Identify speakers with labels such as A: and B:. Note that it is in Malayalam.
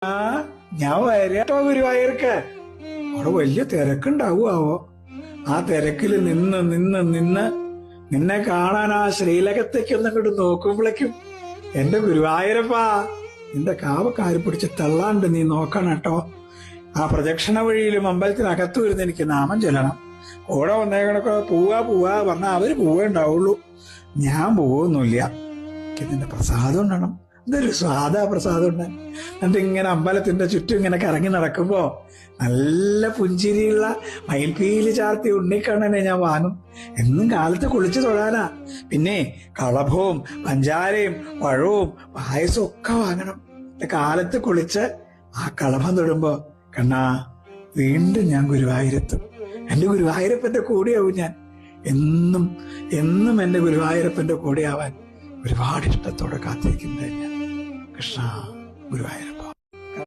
A: ആ ഞാൻ വരട്ടോ ഗുരുവായൂർക്ക്. അവിടെ വലിയ തിരക്കുണ്ടാവുമാവോ? ആ തിരക്കില് നിന്ന് നിന്ന് നിന്ന് നിന്നെ കാണാൻ ആ ശ്രീലകത്തേക്ക് ഒന്നങ്ങോട്ട് നോക്കുമ്പോഴേക്കും എന്റെ ഗുരുവായൂരപ്പാ, നിന്റെ കാവക്കാര് പിടിച്ച് തള്ളാണ്ട് നീ നോക്കണം കേട്ടോ. ആ പ്രദക്ഷിണ വഴിയിലും അമ്പലത്തിനകത്തു വരുന്ന എനിക്ക് നാമം ചൊല്ലണം. കൂടെ വന്നേക്കണൊക്കെ പോവാ പറഞ്ഞാൽ അവര് പോവേ ഉണ്ടാവുള്ളൂ, ഞാൻ പോവൊന്നുമില്ല. എനിക്ക് നിന്റെ പ്രസാദം ഉണ്ടണം. ഇതൊരു സ്വാദാ പ്രസാദം ഉണ്ട്. എന്നിട്ട് ഇങ്ങനെ അമ്പലത്തിന്റെ ചുറ്റും ഇങ്ങനെ കറങ്ങി നടക്കുമ്പോ നല്ല പുഞ്ചിരിയുള്ള മയിൽപ്പീലി ചാർത്തി ഉണ്ണിക്കണ്ണനെ ഞാൻ വാങ്ങും. എന്നും കാലത്ത് കുളിച്ചു തൊഴാനാ. പിന്നെ കളഭവും പഞ്ചാരയും പഴവും പായസവും ഒക്കെ വാങ്ങണം. കാലത്ത് കുളിച്ച് ആ കളഭം തൊടുമ്പോ കണ്ണാ, വീണ്ടും ഞാൻ ഗുരുവായൂരെത്തും. എന്റെ ഗുരുവായൂരപ്പന്റെ കൂടെയാവും ഞാൻ. എന്നും എന്നും എന്റെ ഗുരുവായൂരപ്പന്റെ കൂടെയാവാൻ ഒരുപാട് ഇഷ്ടത്തോടെ കാത്തിരിക്കുന്നത് ഞാൻ. കൃഷ്ണ ഗുരുവായൂരപ്പ.